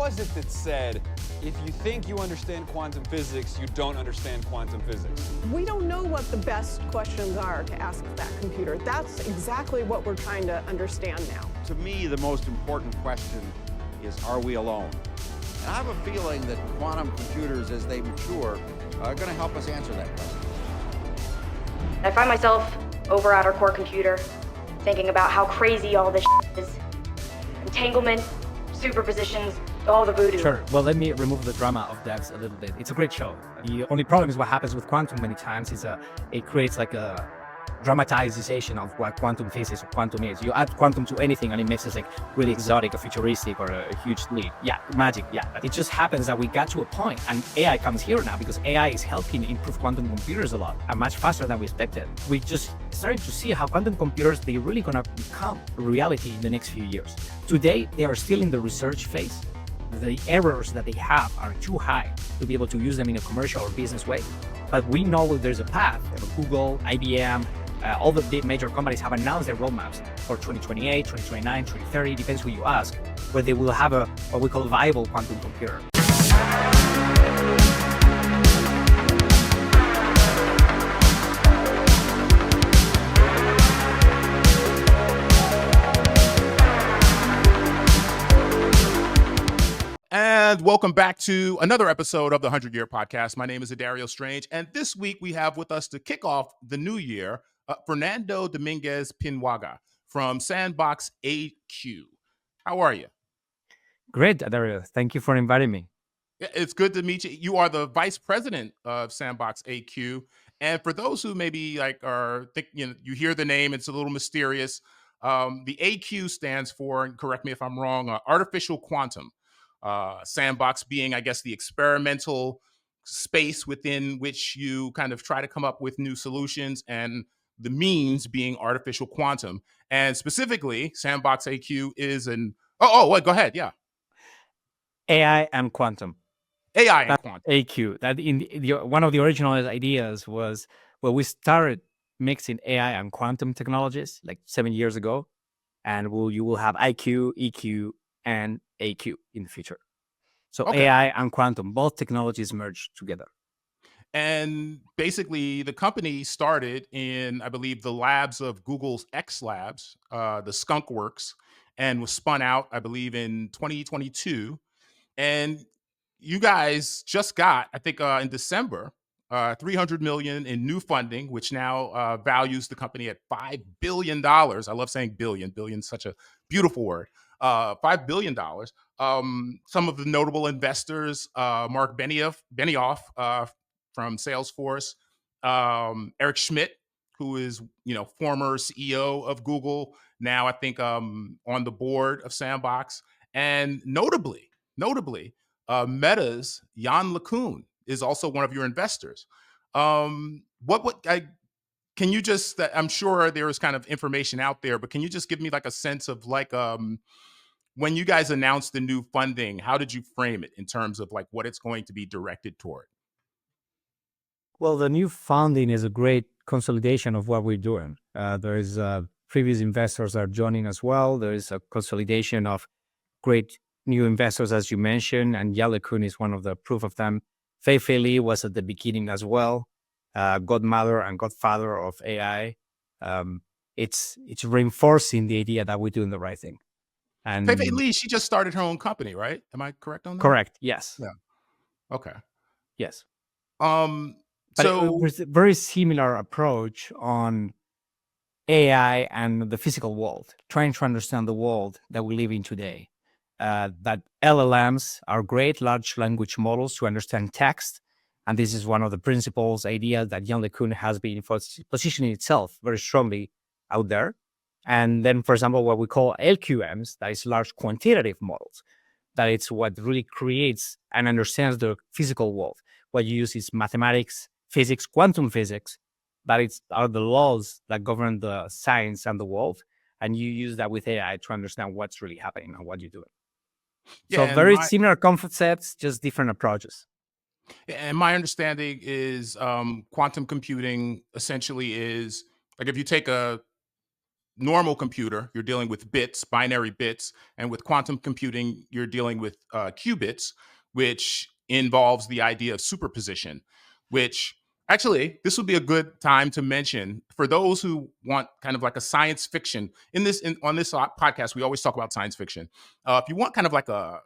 was it that said, if you think you understand quantum physics, you don't understand quantum physics? We don't know what the best questions are to ask that computer. That's exactly what we're trying to understand now. To me, the most important question is, are we alone? And I have a feeling that quantum computers, as they mature, are going to help us answer that question. I find myself over at our core computer, thinking about how crazy all this is. Entanglement, superpositions, all the voodoo. Sure. Well, let me remove the drama of devs a little bit. It's a great show. The only problem is what happens with quantum many times is it creates like a dramatization of what quantum physics or quantum is. You add quantum to anything and it makes it like really exotic or futuristic or a huge leap. Yeah, magic, yeah. But it just happens that we got to a point and AI comes here now because AI is helping improve quantum computers a lot and much faster than we expected. We just starting to see how quantum computers, they're really gonna become reality in the next few years. Today, they are still in the research phase. The errors that they have are too high to be able to use them in a commercial or business way. But we know that there's a path. Google, IBM, all the big major companies have announced their roadmaps for 2028, 2029, 2030, depends who you ask, where they will have a what we call viable quantum computer. And welcome back to another episode of the 100-Year Podcast. My name is Adario Strange, and this week we have with us to kick off the new year, Fernando Dominguez Pinuaga from SandboxAQ. How are you? Great, Adario. Thank you for inviting me. It's good to meet you. You are the vice president of SandboxAQ, and for those who maybe you hear the name, it's a little mysterious. The AQ stands for, and correct me if I'm wrong, artificial quantum. Sandbox being, I guess, the experimental space within which you kind of try to come up with new solutions, and the means being artificial quantum. And specifically, SandboxAQ is wait, go ahead. Yeah. AI and quantum. AI and quantum. AQ. That one of the original ideas was, well, we started mixing AI and quantum technologies like 7 years ago, and you will have IQ, EQ, and AQ in the future. So okay. AI and quantum, both technologies merged together. And basically, the company started in, I believe, the labs of Google's X Labs, the Skunk Works, and was spun out, I believe, in 2022. And you guys just got, I think, in December, $300 million in new funding, which now values the company at $5 billion. I love saying billion. Billion is such a beautiful word. $5 billion. Some of the notable investors, Mark Benioff from Salesforce, Eric Schmidt, who is former CEO of Google, now I think on the board of Sandbox, and notably, Meta's Jan LeCun is also one of your investors. Can you just? I'm sure there is kind of information out there, but can you just give me like a sense of like when you guys announced the new funding, how did you frame it in terms of like what it's going to be directed toward? Well, the new funding is a great consolidation of what we're doing. There is previous investors are joining as well. There is a consolidation of great new investors, as you mentioned, and Jan LeCun is one of the proof of them. Fei Li was at the beginning as well, godmother and godfather of AI. It's reinforcing the idea that we're doing the right thing. And Fei Li, she just started her own company, right? Am I correct on that? Correct. Yes. Yeah. Okay. Yes. But it was a very similar approach on AI and the physical world, trying to understand the world that we live in today. That LLMs are great large language models to understand text. And this is one of the principles, ideas that Jan LeCun has been positioning itself very strongly out there. And then, for example, what we call LQMs, that is large quantitative models, that it's what really creates and understands the physical world. What you use is mathematics, physics, quantum physics, that are the laws that govern the science and the world. And you use that with AI to understand what's really happening and what you're doing. Yeah, so very similar concepts, just different approaches. And my understanding is quantum computing essentially is like if you take a normal computer, you're dealing with bits, binary bits, and with quantum computing, you're dealing with qubits, which involves the idea of superposition, which actually, this would be a good time to mention for those who want kind of like a science fiction. On this podcast, we always talk about science fiction. If you want kind of like a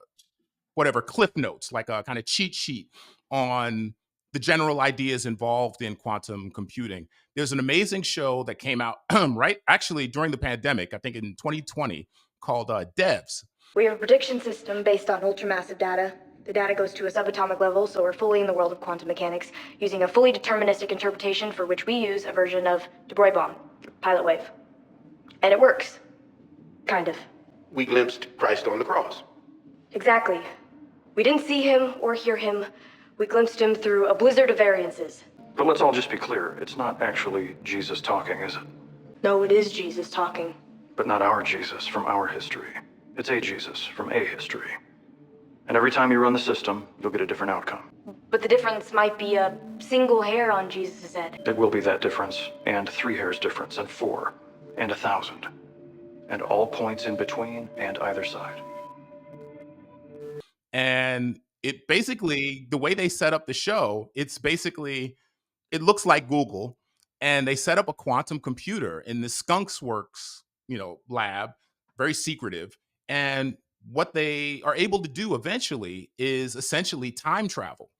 whatever cliff notes, like a kind of cheat sheet on the general ideas involved in quantum computing, there's an amazing show that came out right actually during the pandemic, I think in 2020, called Devs. We have a prediction system based on ultramassive data. The data goes to a subatomic level, so we're fully in the world of quantum mechanics, using a fully deterministic interpretation for which we use a version of de Broglie bomb, pilot wave. And it works. Kind of. We glimpsed Christ on the cross. Exactly. We didn't see him or hear him. We glimpsed him through a blizzard of variances. But let's all just be clear. It's not actually Jesus talking, is it? No, it is Jesus talking. But not our Jesus from our history. It's a Jesus from a history. And every time you run the system, you'll get a different outcome. But the difference might be a single hair on Jesus' head. It will be that difference, and 3 hairs difference, and 4, and 1,000. And all points in between and either side. And it basically, the way they set up the show, it looks like Google, and they set up a quantum computer in the Skunks Works, lab, very secretive. And what they are able to do eventually is essentially time travel.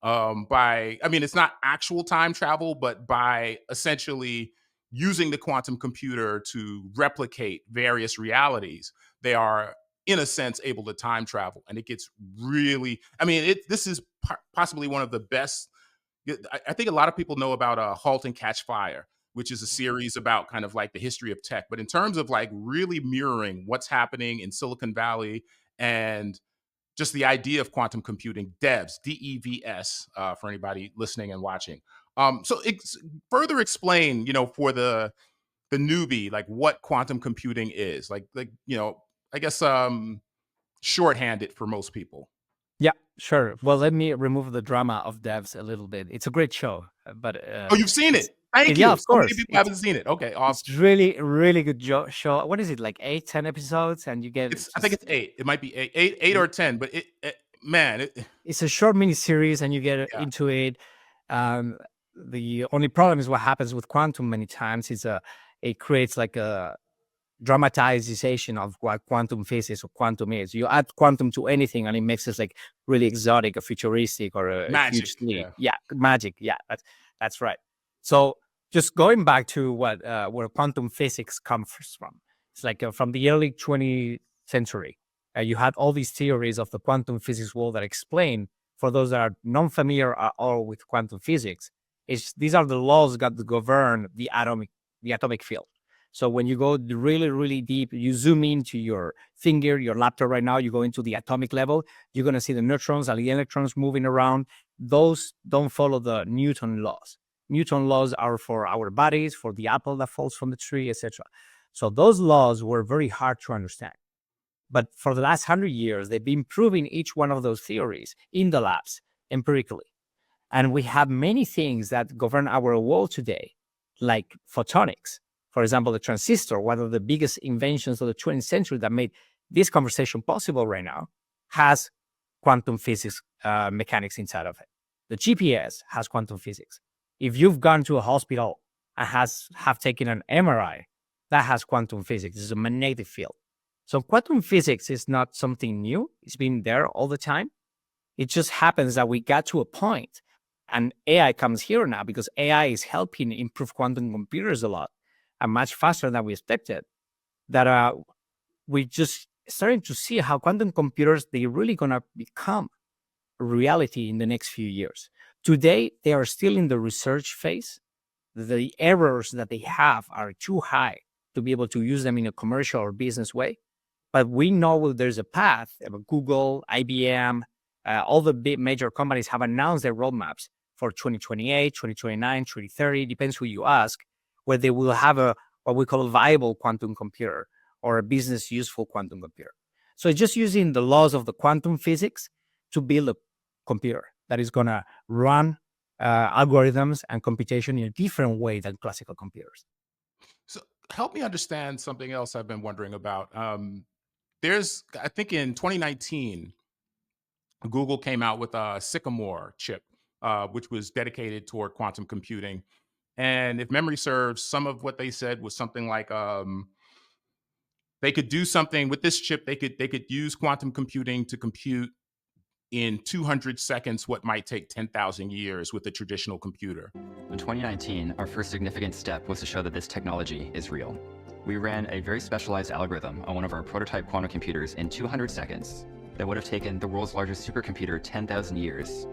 It's not actual time travel, but by essentially using the quantum computer to replicate various realities, they are, in a sense, able to time travel. And it gets really, this is possibly one of the best. I think a lot of people know about Halt and Catch Fire, which is a series about kind of like the history of tech. But in terms of like really mirroring what's happening in Silicon Valley and just the idea of quantum computing, Devs, DEVS, for anybody listening and watching. So further explain, for the newbie, like what quantum computing is, I guess shorthand it for most people. Yeah, sure. Well, let me remove the drama of Devs a little bit. It's a great show, but you've seen it. Thank you. Yeah, of course. So many people haven't seen it. Okay, awesome. It's really, really good show. What is it, like 8, 10 episodes? And you get I think it's 8. It might be 8 or 10, but it's a short mini series, and you get into it. The only problem is what happens with quantum many times is it creates like a dramatization of what quantum physics or quantum is. You add quantum to anything and it makes it like really exotic or futuristic or a magic. Huge leap. Yeah, magic. Yeah, that's right. So just going back to where quantum physics comes from. It's like from the early 20th century, you had all these theories of the quantum physics world that explain, for those that are non-familiar at all with quantum physics, these are the laws that govern the atomic field. So when you go really, really deep, you zoom into your finger, your laptop right now, you go into the atomic level, you're going to see the neutrons and the electrons moving around. Those don't follow the Newton laws. Newton laws are for our bodies, for the apple that falls from the tree, etc. So those laws were very hard to understand. But for the last 100 years, they've been proving each one of those theories in the labs empirically. And we have many things that govern our world today, like photonics. For example, the transistor, one of the biggest inventions of the 20th century that made this conversation possible right now, has quantum physics mechanics inside of it. The GPS has quantum physics. If you've gone to a hospital and have taken an MRI, that has quantum physics. It's a magnetic field. So quantum physics is not something new. It's been there all the time. It just happens that we got to a point, and AI comes here now because AI is helping improve quantum computers a lot and much faster than we expected, that we just starting to see how quantum computers, they're really going to become a reality in the next few years. Today, they are still in the research phase. The errors that they have are too high to be able to use them in a commercial or business way. But we know there's a path. Google, IBM, all the big major companies have announced their roadmaps for 2028, 2029, 2030, depends who you ask, where they will have what we call a viable quantum computer or a business useful quantum computer. So it's just using the laws of the quantum physics to build a computer that is going to run algorithms and computation in a different way than classical computers. So help me understand something else I've been wondering about. I think in 2019, Google came out with a Sycamore chip, which was dedicated toward quantum computing. And if memory serves, some of what they said was something like they could do something with this chip. They could use quantum computing to compute in 200 seconds what might take 10,000 years with a traditional computer. In 2019, our first significant step was to show that this technology is real. We ran a very specialized algorithm on one of our prototype quantum computers in 200 seconds that would have taken the world's largest supercomputer 10,000 years.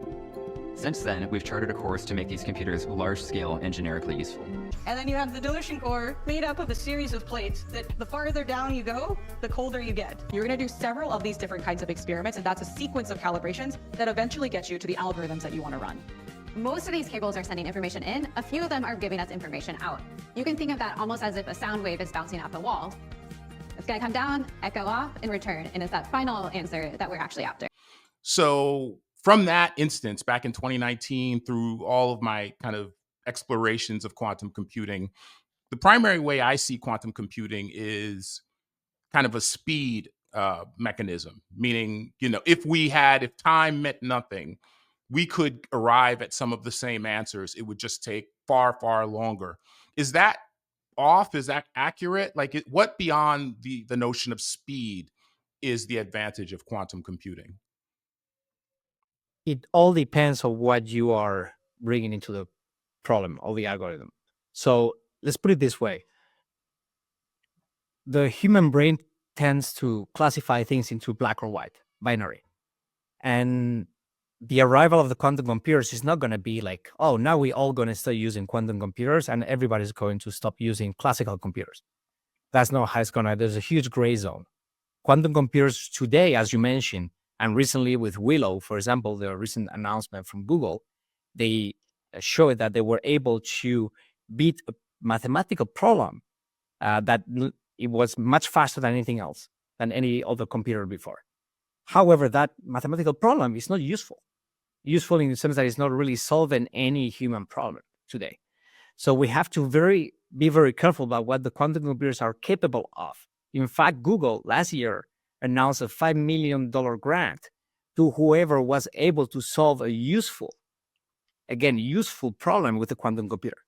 Since then, we've charted a course to make these computers large-scale and generically useful. And then you have the dilution core made up of a series of plates that the farther down you go, the colder you get. You're going to do several of these different kinds of experiments, and that's a sequence of calibrations that eventually gets you to the algorithms that you want to run. Most of these cables are sending information in. A few of them are giving us information out. You can think of that almost as if a sound wave is bouncing off the wall. It's going to come down, echo off, and return. And it's that final answer that we're actually after. So from that instance, back in 2019, through all of my kind of explorations of quantum computing, the primary way I see quantum computing is kind of a speed mechanism, meaning, if time meant nothing, we could arrive at some of the same answers. It would just take far, far longer. Is that off? Is that accurate? Like, what beyond the notion of speed is the advantage of quantum computing? It all depends on what you are bringing into the problem of the algorithm. So let's put it this way. The human brain tends to classify things into black or white, binary. And the arrival of the quantum computers is not going to be like, oh, now we're all going to start using quantum computers and everybody's going to stop using classical computers. That's not how it's going to, there's a huge gray zone. Quantum computers today, as you mentioned, and recently with Willow, for example, the recent announcement from Google, they showed that they were able to beat a mathematical problem that it was much faster than anything else, than any other computer before. However, that mathematical problem is not useful. Useful in the sense that it's not really solving any human problem today. So we have to be very careful about what the quantum computers are capable of. In fact, Google last year announced a $5 million grant to whoever was able to solve a useful problem with a quantum computer.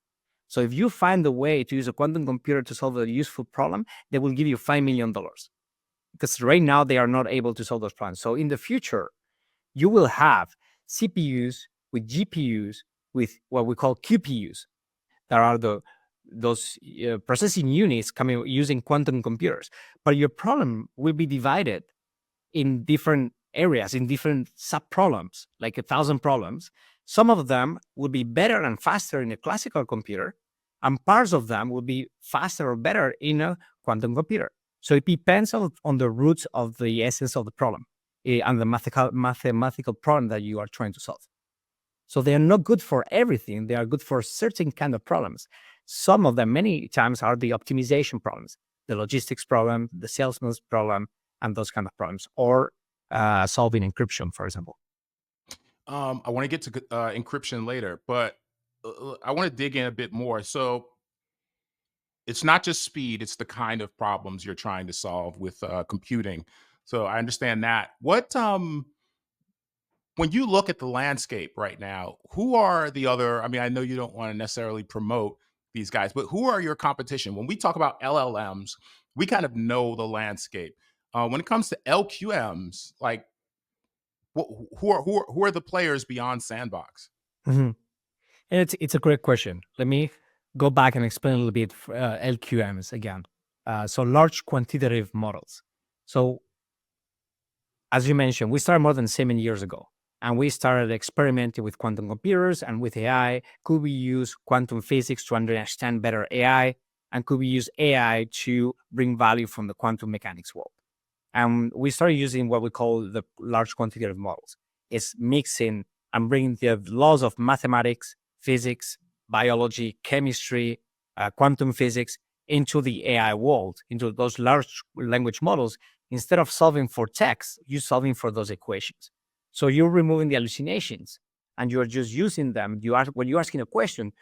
So if you find a way to use a quantum computer to solve a useful problem, they will give you $5 million. Because right now they are not able to solve those problems. So in the future, you will have CPUs with GPUs with what we call QPUs. That are those processing units using quantum computers. But your problem will be divided in different areas, in different sub-problems, like 1,000 problems. Some of them will be better and faster in a classical computer, and parts of them will be faster or better in a quantum computer. So it depends on the roots of the essence of the problem and the mathematical problem that you are trying to solve. So they are not good for everything. They are good for certain kind of problems. Some of them, many times, are the optimization problems, the logistics problem, the salesman's problem, and those kind of problems, or solving encryption, for example. I want to get to encryption later, but I want to dig in a bit more. So it's not just speed, it's the kind of problems you're trying to solve with computing. So I understand that. When you look at the landscape right now, who are the other, I know you don't want to necessarily promote these guys, but who are your competition? When we talk about LLMs, we kind of know the landscape. When it comes to LQMs, like who are the players beyond Sandbox? Mm-hmm. And it's a great question. Let me go back and explain a little bit LQMs again. So large quantitative models. So as you mentioned, we started more than 7 years ago, and we started experimenting with quantum computers and with AI. Could we use quantum physics to understand better AI? And could we use AI to bring value from the quantum mechanics world? And we started using what we call the large quantitative models. It's mixing and bringing the laws of mathematics, physics, biology, chemistry, quantum physics into the AI world, into those large language models. Instead of solving for text, you're solving for those equations. So you're removing the hallucinations and you're just using them. When you're asking a question,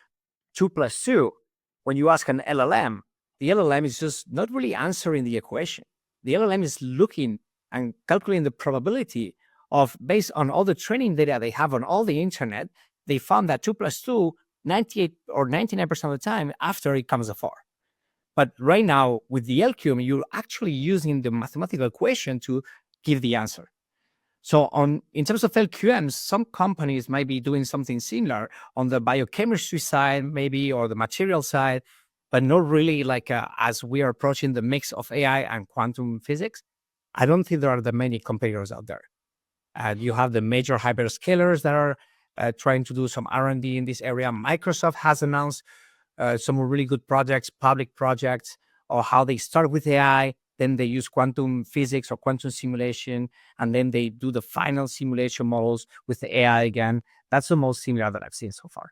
2 + 2, when you ask an LLM, the LLM is just not really answering the equation. The LLM is looking and calculating the probability of, based on all the training data they have on all the internet, they found that 2 plus 2, 98 or 99% of the time after it comes a 4. But right now, with the LQM, you're actually using the mathematical equation to give the answer. So in terms of LQMs, some companies might be doing something similar on the biochemistry side, maybe, or the material side, but not really like as we are approaching the mix of AI and quantum physics. I don't think there are that many competitors out there. You have the major hyperscalers that are trying to do some R&D in this area. Microsoft has announced some really good projects, public projects, or how they start with AI, then they use quantum physics or quantum simulation, and then they do the final simulation models with the AI again. That's the most similar that I've seen so far.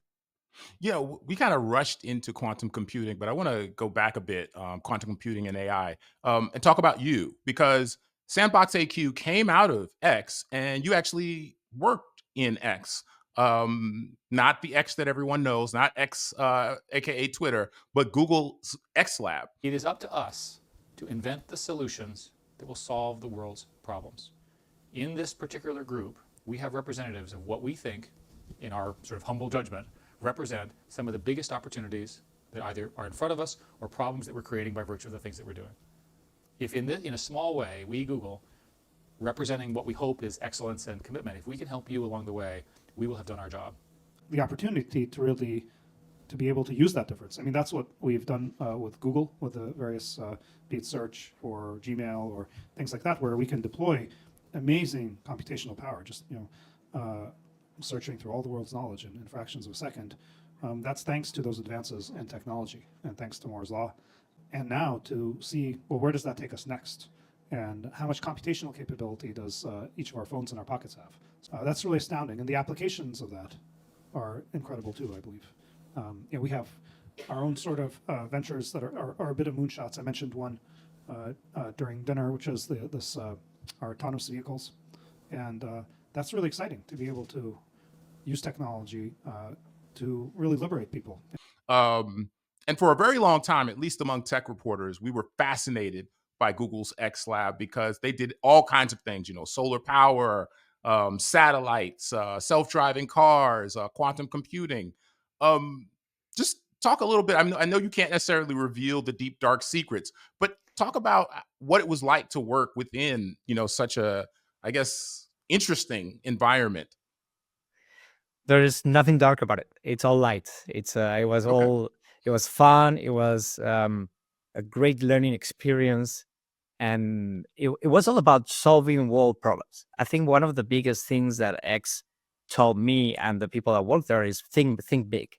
Yeah, we kind of rushed into quantum computing, but I want to go back a bit, quantum computing and AI, and talk about you, because SandboxAQ came out of X, and you actually worked in X. Not the X that everyone knows, not X, aka Twitter, but Google's X Lab. It is up to us to invent the solutions that will solve the world's problems. In this particular group, we have representatives of what we think, in our sort of humble judgment, represent some of the biggest opportunities that either are in front of us or problems that we're creating by virtue of the things that we're doing. If in a small way, we, Google, representing what we hope is excellence and commitment, if we can help you along the way, we will have done our job. The opportunity to really to be able to use that difference. I mean, that's what we've done with Google, with the various be it search or Gmail or things like that, where we can deploy amazing computational power, just searching through all the world's knowledge in fractions of a second. That's thanks to those advances in technology and thanks to Moore's law. And now to see, well, where does that take us next? And how much computational capability does each of our phones in our pockets have? That's really astounding. And the applications of that are incredible too, I believe. We have our own sort of ventures that are a bit of moonshots. I mentioned one during dinner, which is our autonomous vehicles. And that's really exciting to be able to use technology to really liberate people. And for a very long time, at least among tech reporters, we were fascinated by Google's X Lab because they did all kinds of things, solar power, satellites, self-driving cars, quantum computing. Just talk a little bit. I know you can't necessarily reveal the deep, dark secrets, but talk about what it was like to work within, such a, I guess, interesting environment. There is nothing dark about it. It's all light. It was fun. It was a great learning experience. And it was all about solving world problems. I think one of the biggest things that X told me and the people that work there is think big.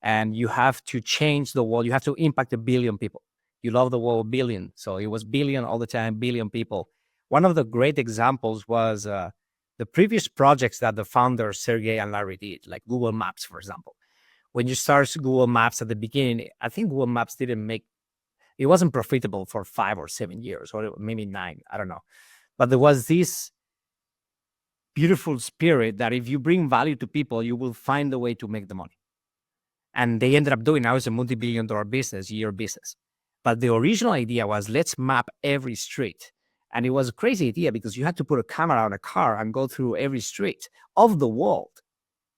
And you have to change the world. You have to impact 1 billion people. You love the word billion. So it was billion all the time, billion people. One of the great examples was the previous projects that the founders, Sergey and Larry, did, like Google Maps, for example. When you start Google Maps at the beginning, I think Google Maps it wasn't profitable for 5 or 7 years, or maybe 9, I don't know. But there was this beautiful spirit that if you bring value to people, you will find a way to make the money. And they ended up doing, now it's a multi-billion-dollar year business. But the original idea was, let's map every street. And it was a crazy idea because you had to put a camera on a car and go through every street of the world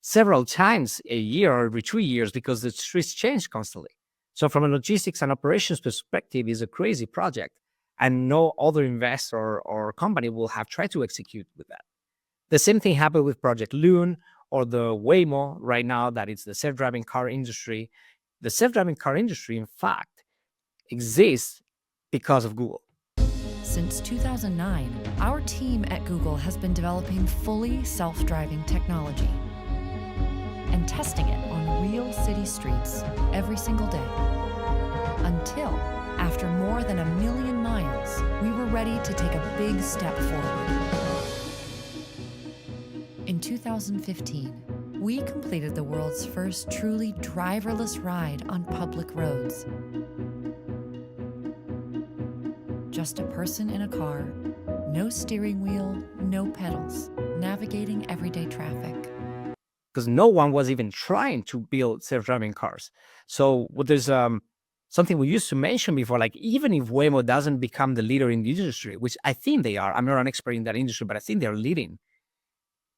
several times a year or every 2 years because the streets change constantly. So from a logistics and operations perspective, it's a crazy project. And no other investor or company will have tried to execute with that. The same thing happened with Project Loon or the Waymo right now, that it's the self-driving car industry. The self-driving car industry, in fact, exists because of Google. Since 2009, our team at Google has been developing fully self-driving technology and testing it on real city streets every single day. Until, after more than 1 million miles, we were ready to take a big step forward. In 2015, we completed the world's first truly driverless ride on public roads. Just a person in a car, no steering wheel, no pedals, navigating everyday traffic. Because no one was even trying to build self-driving cars. So there's something we used to mention before, like even if Waymo doesn't become the leader in the industry, which I think they are, I'm not an expert in that industry, but I think they're leading,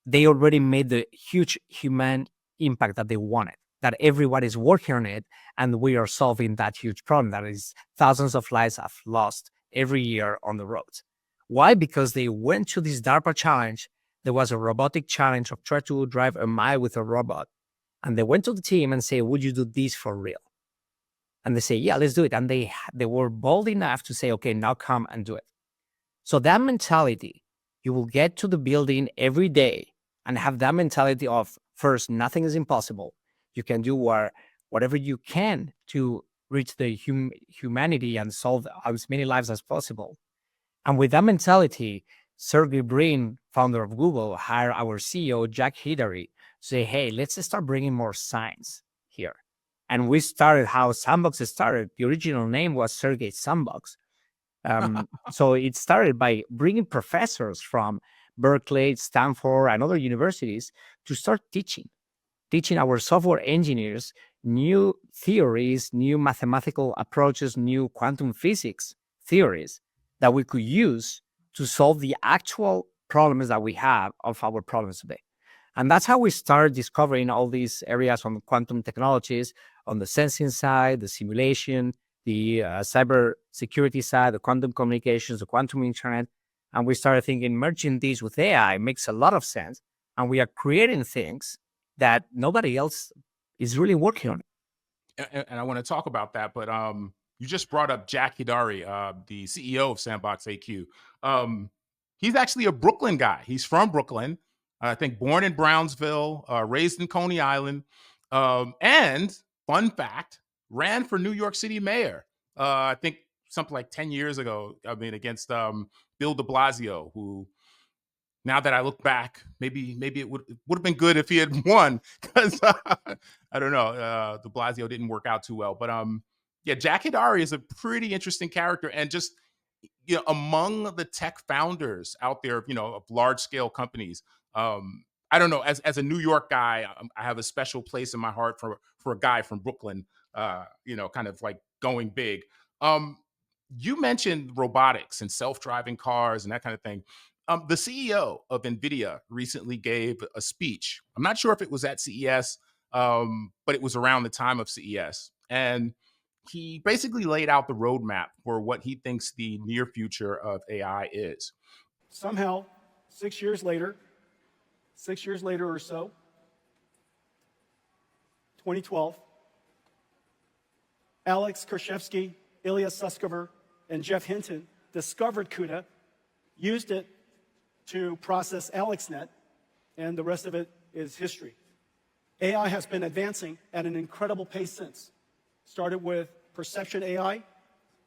they already made the huge human impact that they wanted, that everyone is working on it, and we are solving that huge problem that is thousands of lives have lost every year on the roads. Why? Because they went to this DARPA challenge. There was a robotic challenge of try to drive a mile with a robot. And they went to the team and say, would you do this for real? And they say, yeah, let's do it. And they were bold enough to say, okay, now come and do it. So that mentality, you will get to the building every day and have that mentality of, first, nothing is impossible. You can do whatever you can to reach the humanity and solve as many lives as possible. And with that mentality, Sergey Brin, founder of Google, hired our CEO, Jack Hidary, to say, hey, let's start bringing more science here. And we started how Sandbox started. The original name was Sergey Sandbox. So it started by bringing professors from Berkeley, Stanford, and other universities to start teaching our software engineers new theories, new mathematical approaches, new quantum physics theories that we could use to solve the actual problems that we have of our problems today. And that's how we started discovering all these areas on quantum technologies, on the sensing side, the simulation, the cybersecurity side, the quantum communications, the quantum internet. And we started thinking merging these with AI makes a lot of sense. And we are creating things that nobody else is really working on. And I want to talk about that, but you just brought up Jack Hidary, the CEO of SandboxAQ. He's actually a Brooklyn guy. He's from Brooklyn. I think born in Brownsville, raised in Coney Island, and fun fact, ran for New York City mayor. I think something like 10 years ago. I mean, against Bill de Blasio, who, now that I look back, maybe it would have been good if he had won, because I don't know, de Blasio didn't work out too well. But yeah, Jack Hidary is a pretty interesting character, and just among the tech founders out there, of large scale companies. I don't know, as a New York guy, I have a special place in my heart for a guy from Brooklyn, kind of like going big. You mentioned robotics and self-driving cars and that kind of thing. The CEO of NVIDIA recently gave a speech. I'm not sure if it was at CES, but it was around the time of CES. And he basically laid out the roadmap for what he thinks the near future of AI is. Somehow, 6 years later or so, 2012, Alex Kershevsky, Ilya Sutskever, and Jeff Hinton discovered CUDA, used it to process AlexNet, and the rest of it is history. AI has been advancing at an incredible pace since. Started with perception AI.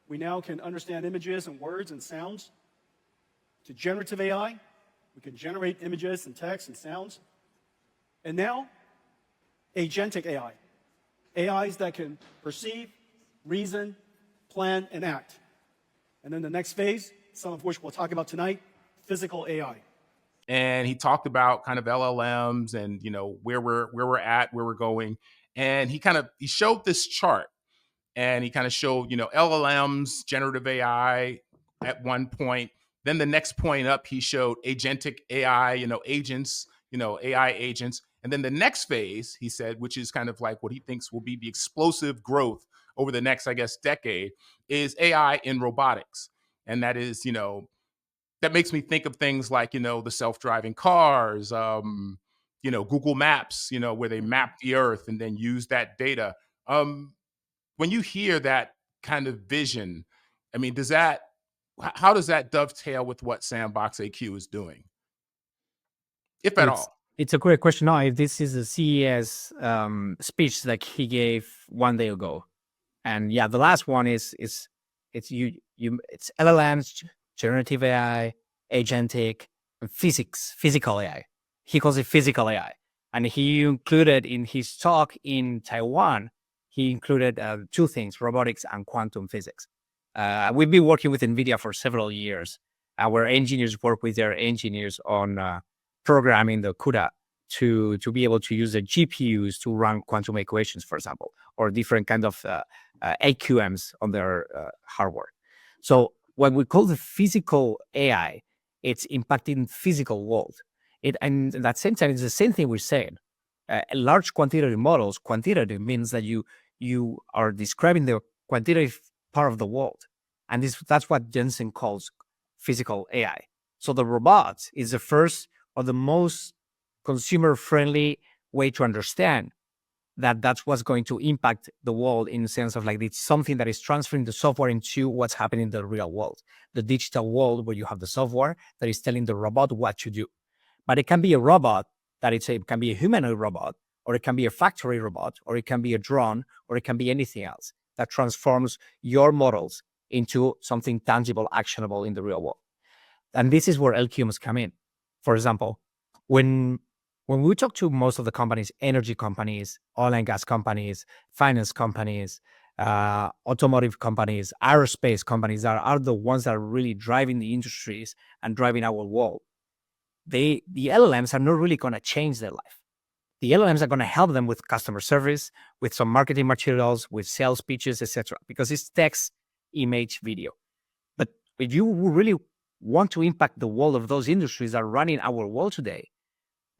We now can understand images and words and sounds. To generative AI, we can generate images and text and sounds. And now, agentic AI. AIs that can perceive, reason, plan, and act. And then the next phase, some of which we'll talk about tonight, physical AI. And he talked about kind of LLMs and where we're at, where we're going. And he showed this chart, and he kind of showed LLMs, generative AI at one point. Then the next point up, he showed agentic AI, agents, AI agents. And then the next phase, he said, which is kind of like what he thinks will be the explosive growth over the next, I guess, decade, is AI in robotics. And that is, that makes me think of things like, the self-driving cars, Google Maps, where they map the earth and then use that data. When you hear that kind of vision, I mean, how does that dovetail with what SandboxAQ is doing, if at all? It's a great question. No, if this is a CES speech that he gave one day ago, and yeah, the last one is it's LLMs, generative AI, agentic, and physical AI. He calls it physical AI, and he included in his talk in Taiwan, he included two things: robotics and quantum physics. We've been working with NVIDIA for several years. Our engineers work with their engineers on programming the CUDA to be able to use the GPUs to run quantum equations, for example, or different kind of AQMs on their hardware. So what we call the physical AI, it's impacting physical world. And at that same time, it's the same thing we're saying. Large quantitative models, quantitative means that you are describing the quantitative part of the world. And that's what Jensen calls physical AI. So the robot is the first or the most consumer-friendly way to understand that that's what's going to impact the world, in the sense of like it's something that is transferring the software into what's happening in the real world, the digital world, where you have the software that is telling the robot what to do. But it can be a robot that it can be a humanoid robot, or it can be a factory robot, or it can be a drone, or it can be anything else that transforms your models into something tangible, actionable in the real world. And this is where LQMs come in. For example, when we talk to most of the companies, energy companies, oil and gas companies, finance companies, automotive companies, aerospace companies that are the ones that are really driving the industries and driving our world, the LLMs are not really going to change their life. The LLMs are going to help them with customer service, with some marketing materials, with sales pitches, etc., because it's text, image, video. But if you really want to impact the world of those industries that are running our world today,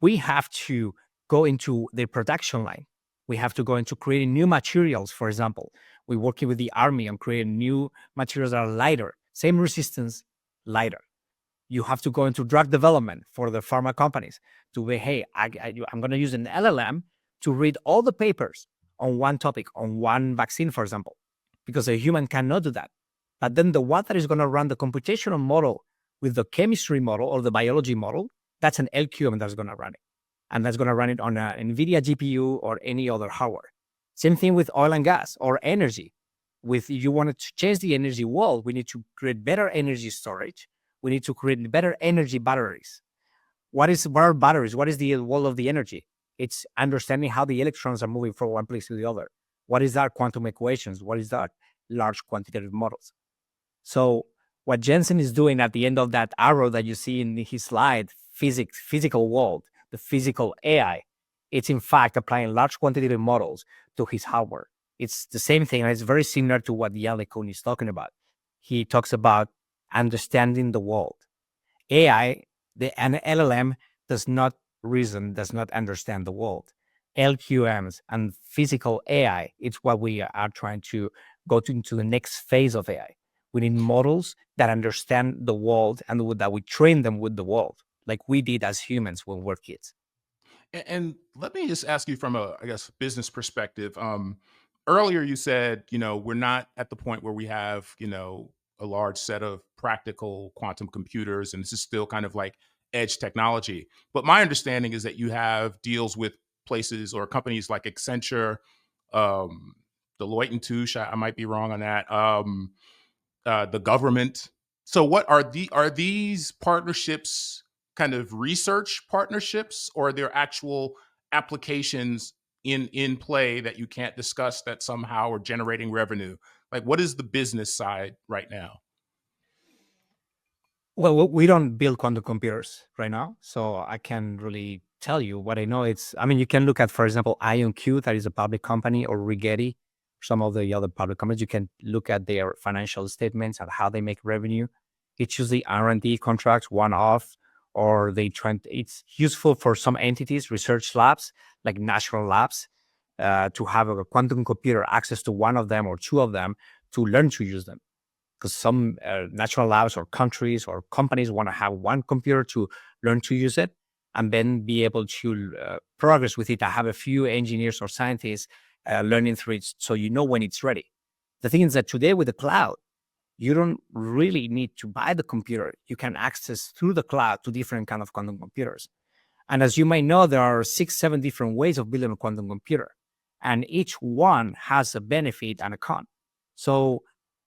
we have to go into the production line. We have to go into creating new materials. For example, we're working with the Army on creating new materials that are lighter, same resistance, lighter. You have to go into drug development for the pharma companies to be, hey, I'm going to use an LLM to read all the papers on one topic, on one vaccine, for example, because a human cannot do that. But then the one that is going to run the computational model with the chemistry model or the biology model, that's an LQM that's going to run it. And that's going to run it on an NVIDIA GPU or any other hardware. Same thing with oil and gas or energy. If you wanted to change the energy world, we need to create better energy storage. We need to create better energy batteries. What are batteries? What is the world of the energy? It's understanding how the electrons are moving from one place to the other. What is that? Quantum equations. What is that? Large quantitative models. So what Jensen is doing at the end of that arrow that you see in his slide, physical world, the physical AI, it's in fact applying large quantitative models to his hardware. It's the same thing, and it's very similar to what Jan LeCun is talking about. He talks about understanding the world. AI, an LLM does not reason, does not understand the world. LQMs and physical AI, it's what we are trying to go into the next phase of AI. We need models that understand the world and that we train them with the world, like we did as humans when we were kids. And let me just ask you from a, I guess, business perspective. Earlier you said, we're not at the point where we have, a large set of practical quantum computers, and this is still kind of like edge technology. But my understanding is that you have deals with places or companies like Accenture, Deloitte and Touche, I might be wrong on that, the government. So what are these partnerships kind of research partnerships, or are there actual applications in play that you can't discuss that somehow are generating revenue? Like, what is the business side right now? Well, we don't build quantum computers right now, so I can't really tell you. What I know, you can look at, for example, IonQ, that is a public company, or Rigetti, some of the other public companies. You can look at their financial statements and how they make revenue. It's usually R&D contracts, one-off, or it's useful for some entities, research labs, like national labs, to have a quantum computer, access to one of them or two of them, to learn to use them. Because some national labs or countries or companies want to have one computer to learn to use it and then be able to progress with it. I have a few engineers or scientists learning through it, so when it's ready. The thing is that today with the cloud, you don't really need to buy the computer. You can access through the cloud to different kind of quantum computers. And as you might know, there are 6-7 different ways of building a quantum computer, and each one has a benefit and a con. So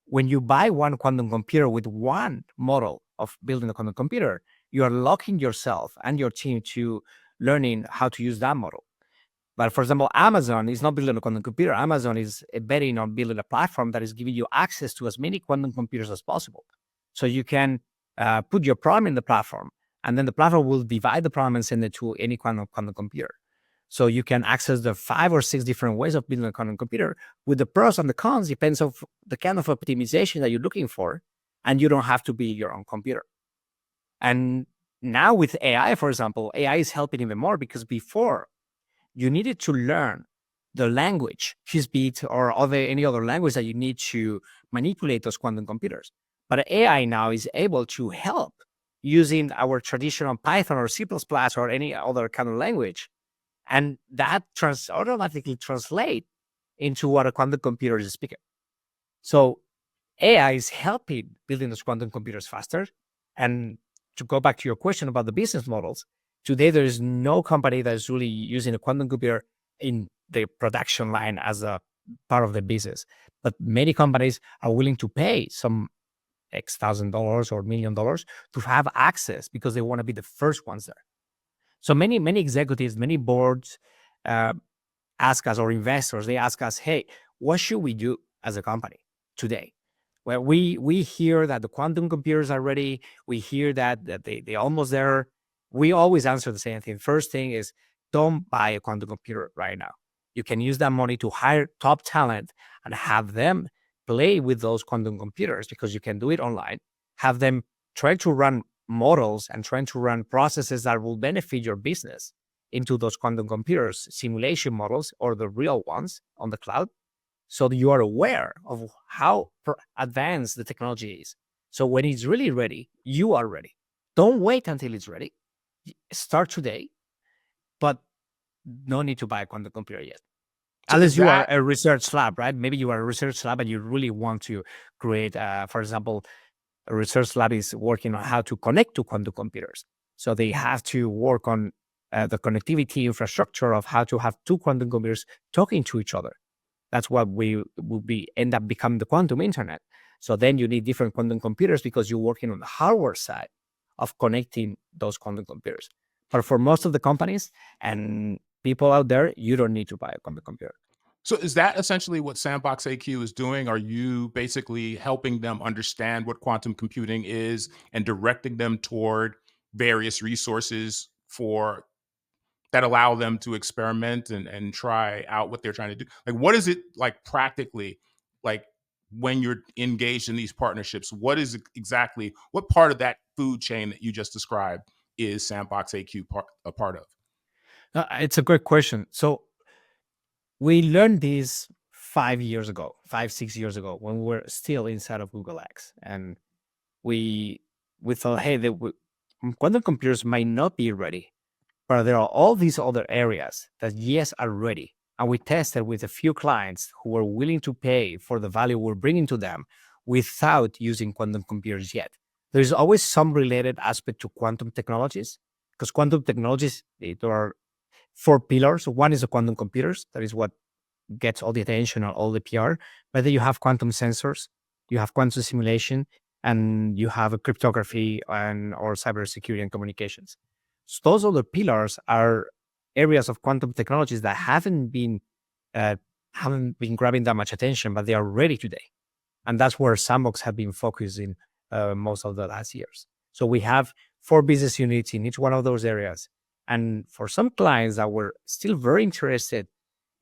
when you buy one quantum computer with one model of building a quantum computer, you are locking yourself and your team to learning how to use that model. But for example, Amazon is not building a quantum computer. Amazon is betting on building a platform that is giving you access to as many quantum computers as possible. So you can put your problem in the platform, And then the platform will divide the problem and send it to any quantum computer. So you can access the 5 or 6 different ways of building a quantum computer with the pros and the cons, depends on the kind of optimization that you're looking for. And you don't have to be your own computer. And now with AI, for example, AI is helping even more, because before you needed to learn the language, QSBit or any other language that you need to manipulate those quantum computers. But AI now is able to help using our traditional Python or C++ or any other kind of language. And that automatically translate into what a quantum computer is speaking. So AI is helping building those quantum computers faster. And to go back to your question about the business models, today there is no company that is really using a quantum computer in the production line as a part of the business. But many companies are willing to pay some X $1,000 or $1 million to have access, because they want to be the first ones there. So many executives, many boards ask us, or investors, they ask us, hey, what should we do as a company today? Well, we hear that the quantum computers are ready. We hear that they almost there. We always answer the same thing. First thing is, don't buy a quantum computer right now. You can use that money to hire top talent and have them play with those quantum computers, because you can do it online. Have them try to run models and trying to run processes that will benefit your business into those quantum computers, simulation models or the real ones on the cloud, so that you are aware of how advanced the technology is. So when it's really ready, you are ready. Don't wait until it's ready. Start today, but no need to buy a quantum computer yet. So unless you are a research lab, right? Maybe you are a research lab and you really want to create, for example, a research lab is working on how to connect to quantum computers. So they have to work on the connectivity infrastructure of how to have 2 quantum computers talking to each other. That's what we will end up becoming the quantum internet. So then you need different quantum computers, because you're working on the hardware side of connecting those quantum computers. But for most of the companies and people out there, you don't need to buy a quantum computer. So is that essentially what SandboxAQ is doing? Are you basically helping them understand what quantum computing is and directing them toward various resources that allow them to experiment and try out what they're trying to do? Like, what is it like practically, like when you're engaged in these partnerships? What is exactly, what part of that food chain that you just described is SandboxAQ a part of? It's a great question. So we learned this 5 years ago, 6 years ago, when we were still inside of Google X. And we thought, hey, quantum computers might not be ready, but there are all these other areas that, yes, are ready. And we tested with a few clients who were willing to pay for the value we're bringing to them without using quantum computers yet. There's always some related aspect to quantum technologies, because quantum technologies, there are 4 pillars. One is the quantum computers. That is what gets all the attention and all the PR. But then you have quantum sensors, you have quantum simulation, and you have a cryptography or cybersecurity and communications. So those other pillars are areas of quantum technologies that haven't been grabbing that much attention, but they are ready today. And that's where Sandbox have been focusing most of the last years. So we have 4 business units in each one of those areas. And for some clients that were still very interested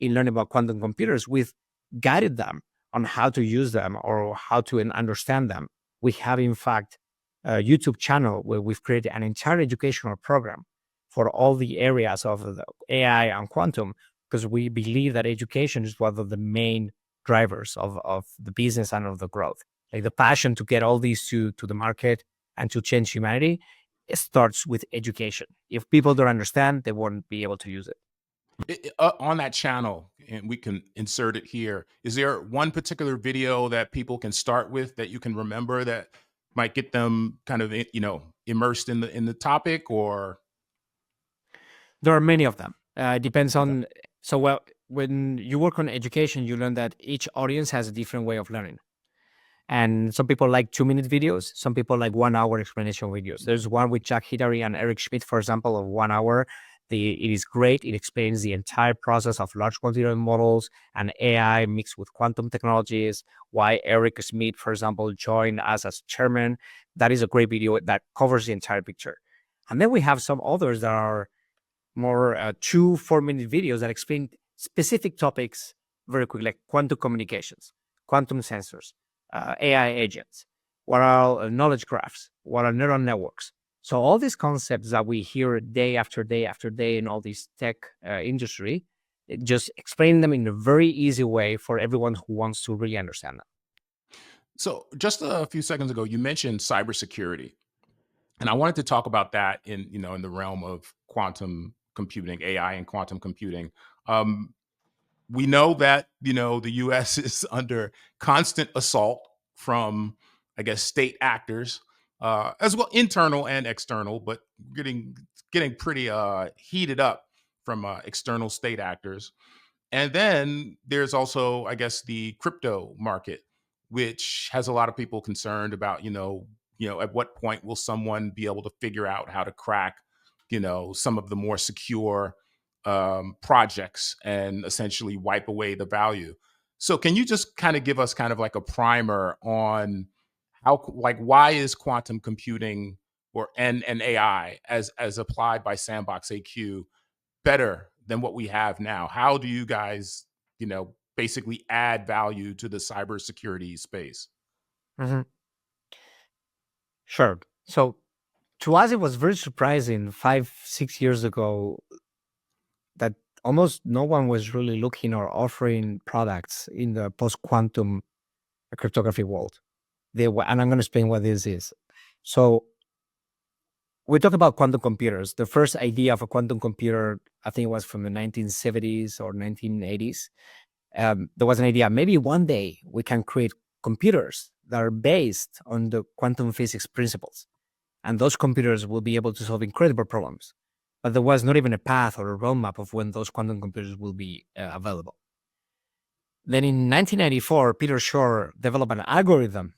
in learning about quantum computers, we've guided them on how to use them or how to understand them. We have, in fact, a YouTube channel where we've created an entire educational program for all the areas of the AI and quantum, because we believe that education is one of the main drivers of the business and of the growth. Like the passion to get all these to the market and to change humanity, it starts with education. If people don't understand, they won't be able to use it. On that channel, and we can insert it here, is there one particular video that people can start with that you can remember that might get them kind of, immersed in the topic? Or there are many of them. It depends on. So, well, when you work on education, you learn that each audience has a different way of learning. And some people like 2-minute videos. Some people like 1-hour explanation videos. There's one with Jack Hidary and Eric Schmidt, for example, of 1 hour. It is great. It explains the entire process of large quantity models and AI mixed with quantum technologies, why Eric Schmidt, for example, joined us as chairman. That is a great video that covers the entire picture. And then we have some others that are more 2-4 minute videos that explain specific topics very quickly, like quantum communications, quantum sensors, AI agents, what are knowledge graphs, what are neural networks. So all these concepts that we hear day after day after day in all this tech industry, just explain them in a very easy way for everyone who wants to really understand them. So just a few seconds ago, you mentioned cybersecurity, and I wanted to talk about that in the realm of quantum computing, AI, and quantum computing. We know that the U.S. is under constant assault from, I guess, state actors, as well internal and external, but getting pretty heated up from external state actors. And then there's also, I guess, the crypto market, which has a lot of people concerned about, at what point will someone be able to figure out how to crack, some of the more secure projects and essentially wipe away the value. So can you just kind of give us kind of like a primer on why is quantum computing and AI as applied by SandboxAQ better than what we have now? How do you guys, basically add value to the cybersecurity space? Mhm. Sure. So to us, it was very surprising 5-6 years ago that almost no one was really looking or offering products in the post-quantum cryptography world. And I'm going to explain what this is. So we talk about quantum computers. The first idea of a quantum computer, I think it was from the 1970s or 1980s. There was an idea, maybe one day we can create computers that are based on the quantum physics principles. And those computers will be able to solve incredible problems. But there was not even a path or a roadmap of when those quantum computers will be available. Then in 1994, Peter Shor developed an algorithm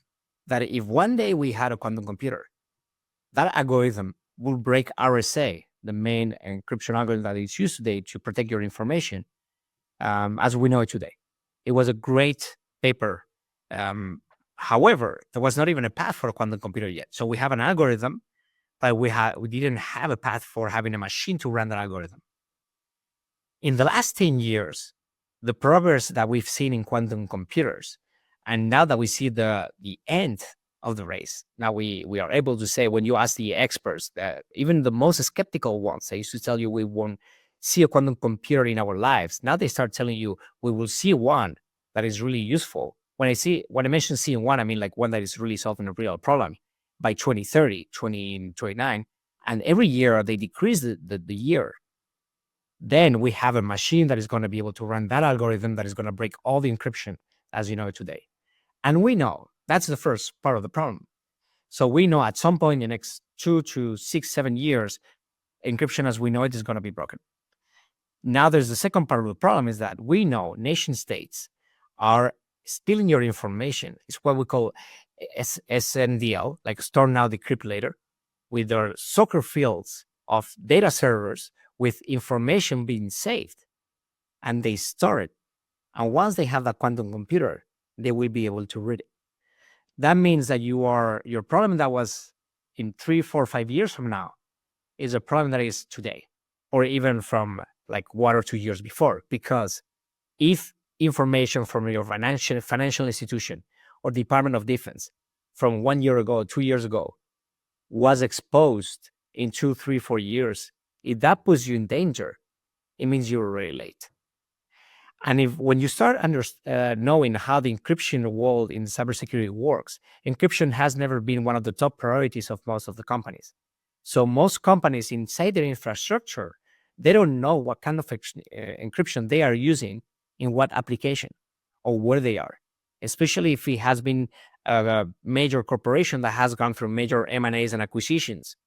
that if one day we had a quantum computer, that algorithm will break RSA, the main encryption algorithm that is used today to protect your information, as we know it today. It was a great paper. However, there was not even a path for a quantum computer yet. So we have an algorithm, but we didn't have a path for having a machine to run that algorithm. In the last 10 years, the progress that we've seen in quantum computers, and now that we see the end of the race, now we are able to say, when you ask the experts, that even the most skeptical ones, they used to tell you we won't see a quantum computer in our lives. Now they start telling you we will see one that is really useful. When I mention seeing one, I mean like one that is really solving a real problem by 2030, 2029. And every year they decrease the year. Then we have a machine that is going to be able to run that algorithm that is going to break all the encryption as you know it today. And we know that's the first part of the problem. So we know at some point in the next 2 to 6, 7 years, encryption as we know it is going to be broken. Now there's the second part of the problem is that we know nation states are stealing your information. It's what we call SNDL, like store now, decrypt later, with their soccer fields of data servers with information being saved, and they store it. And once they have that quantum computer, they will be able to read it. That means that your problem that was in 3, 4, 5 years from now is a problem that is today, or even from like 1 or 2 years before. Because if information from your financial institution or Department of Defense from 1 year ago, 2 years ago, was exposed in 2, 3, 4 years, if that puts you in danger, it means you're already late. And when you start knowing how the encryption world in cybersecurity works, encryption has never been one of the top priorities of most of the companies. So most companies inside their infrastructure, they don't know what kind of encryption they are using in what application or where they are, especially if it has been a major corporation that has gone through major M&As and acquisitions.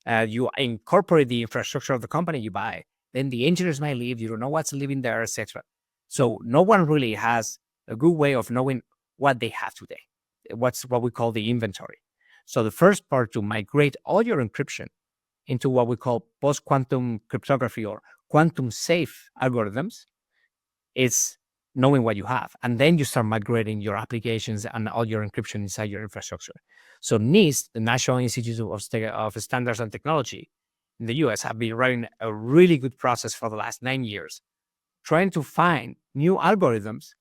You incorporate the infrastructure of the company you buy, then the engineers might leave, you don't know what's living there, etc. So no one really has a good way of knowing what they have today. What's what we call the inventory. So the first part to migrate all your encryption into what we call post-quantum cryptography or quantum safe algorithms is knowing what you have. And then you start migrating your applications and all your encryption inside your infrastructure. So NIST, the National Institute of Standards and Technology, in the US have been running a really good process for the last 9 years, trying to find new algorithms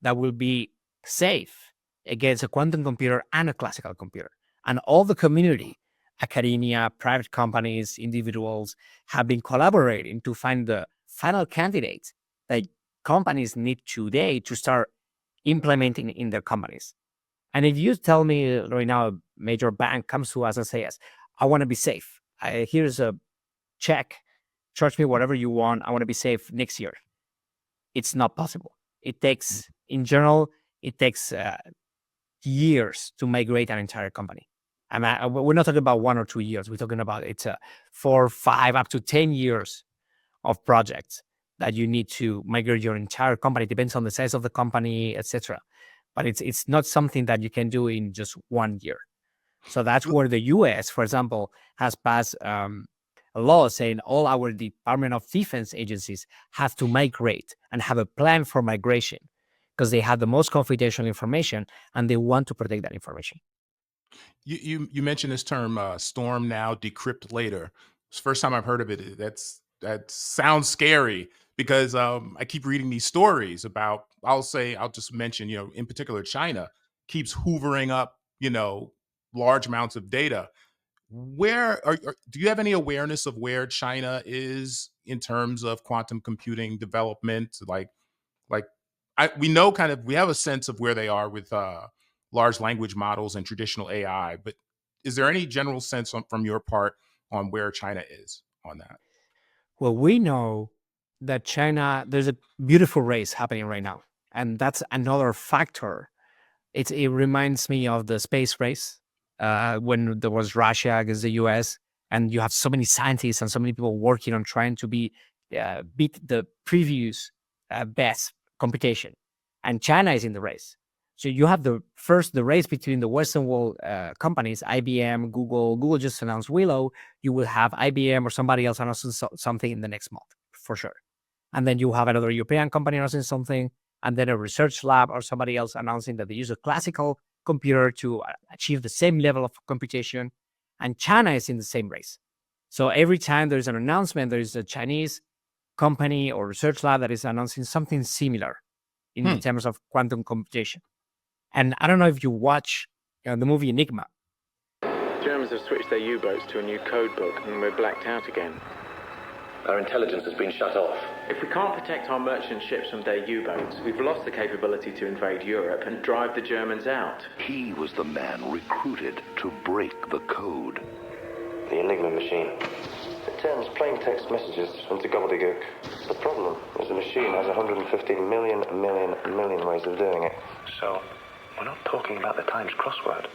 that will be safe against a quantum computer and a classical computer. And all the community, academia, private companies, individuals, have been collaborating to find the final candidates that companies need today to start implementing in their companies. And if you tell me right now a major bank comes to us and says, I want to be safe. Here's a check. Charge me whatever you want. I want to be safe next year. It's not possible. It takes, in general, it takes years to migrate an entire company. We're not talking about 1 or 2 years. We're talking about 4, 5, up to 10 years of projects that you need to migrate your entire company. It depends on the size of the company, etc. But it's not something that you can do in just 1 year. So that's where the US, for example, has passed a law saying all our Department of Defense agencies have to migrate and have a plan for migration because they have the most confidential information and they want to protect that information. You mentioned this term, storm now, decrypt later. It's the first time I've heard of it. That sounds scary because I keep reading these stories about, I'll just mention, in particular, China keeps hoovering up, large amounts of data. Do you have any awareness of where China is in terms of quantum computing development? We know we have a sense of where they are with large language models and traditional AI, but is there any general sense from your part on where China is on that? Well, we know that China, there's a beautiful race happening right now. And that's another factor. It reminds me of the space race when there was Russia against the US, and you have so many scientists and so many people working on trying to beat the previous best computation. And China is in the race. So you have the race between the Western world companies, IBM, Google. Google just announced Willow. You will have IBM or somebody else announcing something in the next month, for sure. And then you have another European company announcing something, and then a research lab or somebody else announcing that they use a classical computer to achieve the same level of computation. And China is in the same race. So every time there's an announcement, there's a Chinese company or research lab that is announcing something similar in terms of quantum computation. And I don't know if you watch the movie Enigma. Germans have switched their U-boats to a new code book and we're blacked out again. Our intelligence has been shut off. If we can't protect our merchant ships from their U-boats, we've lost the capability to invade Europe and drive the Germans out. He was the man recruited to break the code. The Enigma machine. It turns plain text messages into gobbledygook. The problem is the machine has 115 million ways of doing it. So, we're not talking about the Times crossword.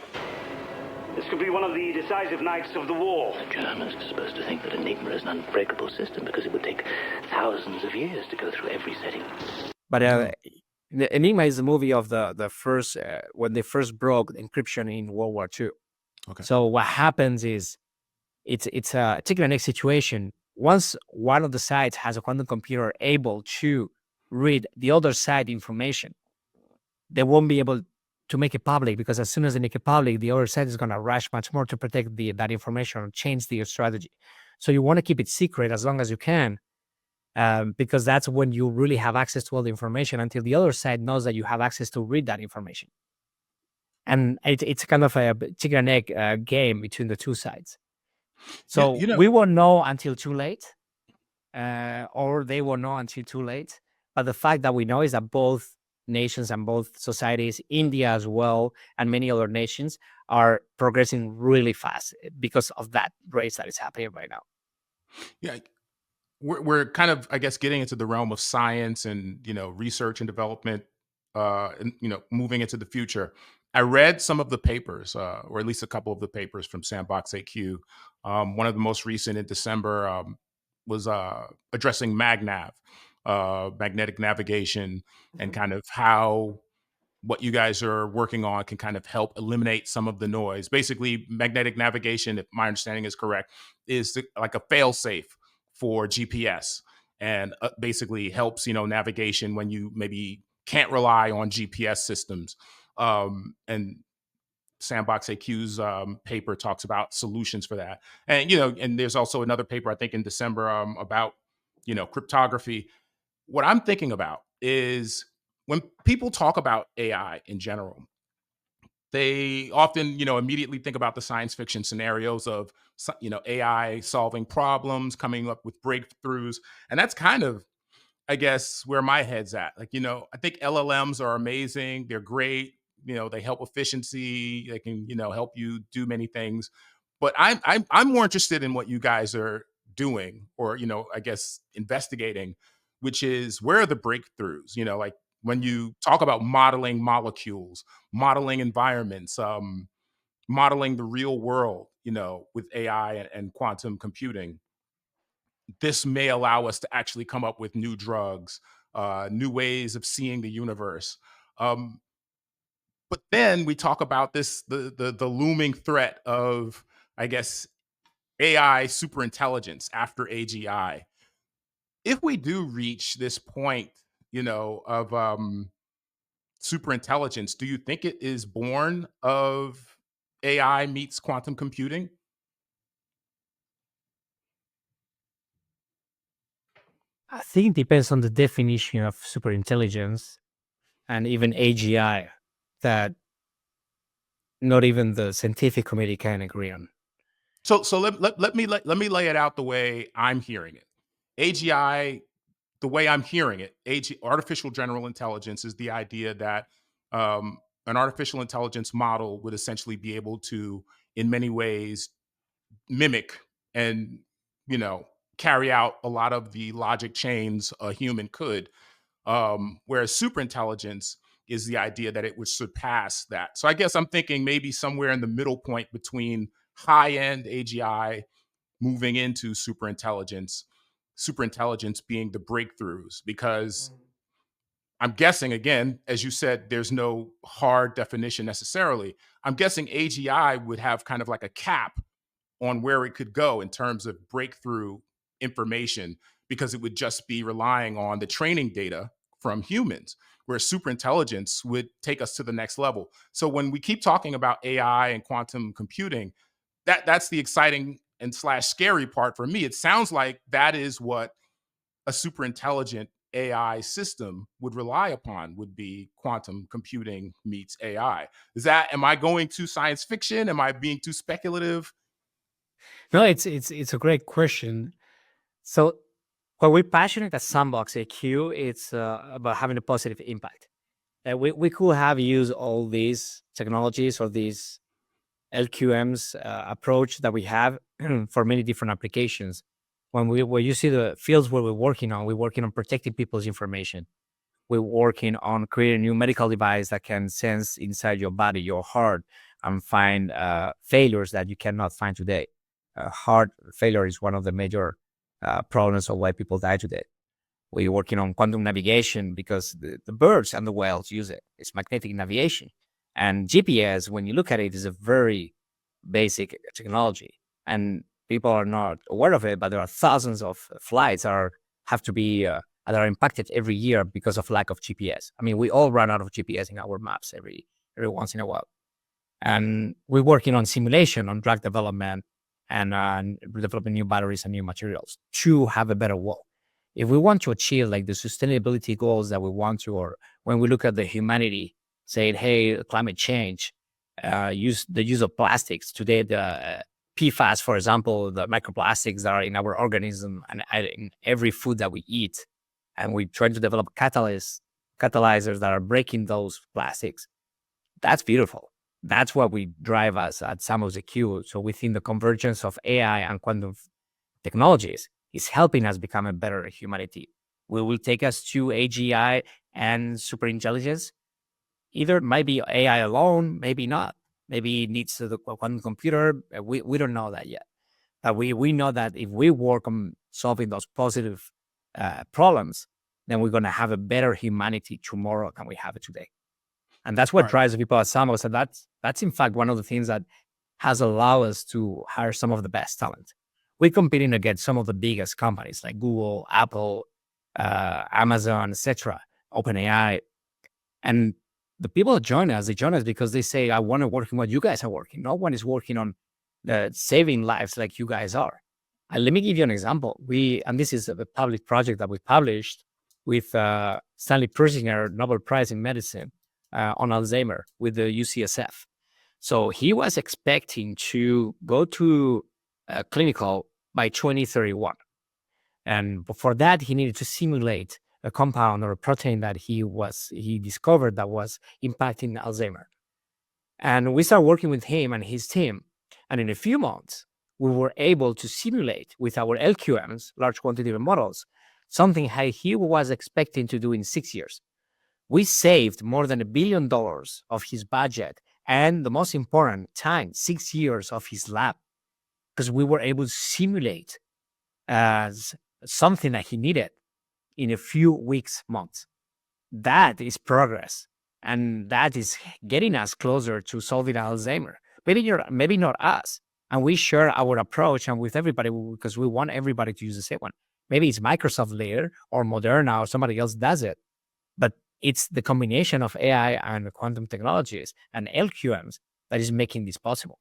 This could be one of the decisive nights of the war. The Germans are supposed to think that Enigma is an unbreakable system because it would take thousands of years to go through every setting. But the Enigma is the movie of the first, when they first broke encryption in World War II. Okay. So what happens is, it's a chicken and egg situation. Once one of the sides has a quantum computer able to read the other side information, they won't be able to make it public, because as soon as they make it public, the other side is going to rush much more to protect that information or change the strategy. So you want to keep it secret as long as you can, because that's when you really have access to all the information until the other side knows that you have access to read that information. And it's kind of a chicken and egg game between the two sides. So we won't know until too late, or they won't know until too late. But the fact that we know is that both nations and both societies, India as well, and many other nations are progressing really fast because of that race that is happening right now. Yeah, we're kind of, I guess, getting into the realm of science and research and development, and moving into the future. I read some of the papers, or at least a couple of the papers from SandboxAQ. One of the most recent in December was addressing MagNav, magnetic navigation, and kind of how what you guys are working on can kind of help eliminate some of the noise. Basically, magnetic navigation, if my understanding is correct, is like a fail-safe for GPS, and basically helps navigation when you maybe can't rely on GPS systems. And SandboxAQ's paper talks about solutions for that. And, and there's also another paper, I think in December, about, cryptography. What I'm thinking about is when people talk about AI in general, they often, immediately think about the science fiction scenarios of, AI solving problems, coming up with breakthroughs. And that's kind of, I guess, where my head's at. Like, I think LLMs are amazing. They're great. They help efficiency. They can, help you do many things. But I'm more interested in what you guys are doing, or, I guess investigating, which is where are the breakthroughs? Like when you talk about modeling molecules, modeling environments, modeling the real world, with AI and quantum computing. This may allow us to actually come up with new drugs, new ways of seeing the universe. But then we talk about the looming threat of, I guess, AI superintelligence after AGI. If we do reach this point, of superintelligence, do you think it is born of AI meets quantum computing? I think it depends on the definition of superintelligence and even AGI that not even the scientific community can agree on. So let me lay it out the way I'm hearing it. AGI, the way I'm hearing it, artificial general intelligence is the idea that an artificial intelligence model would essentially be able to, in many ways, mimic and, carry out a lot of the logic chains a human could. Whereas superintelligence is the idea that it would surpass that. So I guess I'm thinking maybe somewhere in the middle point between high-end AGI moving into superintelligence being the breakthroughs, because I'm guessing, again, as you said, there's no hard definition necessarily. I'm guessing AGI would have kind of like a cap on where it could go in terms of breakthrough information, because it would just be relying on the training data from humans, where superintelligence would take us to the next level. So when we keep talking about AI and quantum computing, that's the exciting and / scary part for me. It sounds like that is what a super intelligent AI system would rely upon, would be quantum computing meets AI. Am I going to science fiction? Am I being too speculative? No, it's a great question. So what we're passionate at SandboxAQ, it's about having a positive impact. We could have used all these technologies or these LQMs approach that we have for many different applications. When you see the fields where we're working on protecting people's information. We're working on creating a new medical device that can sense inside your body, your heart, and find failures that you cannot find today. Heart failure is one of the major problems of why people die today. We're working on quantum navigation because the birds and the whales use it. It's magnetic navigation. And GPS, when you look at it, is a very basic technology. And people are not aware of it, but there are thousands of flights that are impacted every year because of lack of GPS. I mean, we all run out of GPS in our maps every once in a while. And we're working on simulation, on drug development, and developing new batteries and new materials to have a better world. If we want to achieve like the sustainability goals that we want to, or when we look at the humanity saying, hey, climate change, the use of plastics today, the PFAS, for example, the microplastics that are in our organism and in every food that we eat, and we try to develop catalyzers that are breaking those plastics. That's beautiful. That's what we drive us at SandboxAQ. So we think the convergence of AI and quantum technologies is helping us become a better humanity. Will take us to AGI and superintelligence. Either it might be AI alone, maybe not. Maybe it needs the quantum computer. We don't know that yet. But we know that if we work on solving those positive problems, then we're going to have a better humanity tomorrow than we have it today. And that's what drives the people at Sandbox. And that's in fact one of the things that has allowed us to hire some of the best talent. We're competing against some of the biggest companies like Google, Apple, Amazon, etc., OpenAI. And the people that join us, they join us because they say, I want to work on what you guys are working. No one is working on saving lives like you guys are. And let me give you an example. And this is a public project that we published with Stanley Persinger, Nobel Prize in Medicine, on Alzheimer with the UCSF. So he was expecting to go to clinical by 2031. And for that, he needed to simulate a compound or a protein that he discovered that was impacting Alzheimer. And we started working with him and his team. And in a few months, we were able to simulate with our LQMs, large quantitative models, something he was expecting to do in 6 years. We saved more than $1 billion of his budget. And the most important time, 6 years of his lab, because we were able to simulate as something that he needed in a few weeks, months. That is progress. And that is getting us closer to solving Alzheimer. Maybe not us. And we share our approach and with everybody because we want everybody to use the same one. Maybe it's Microsoft later or Moderna or somebody else does it. But it's the combination of AI and quantum technologies and LQMs that is making this possible.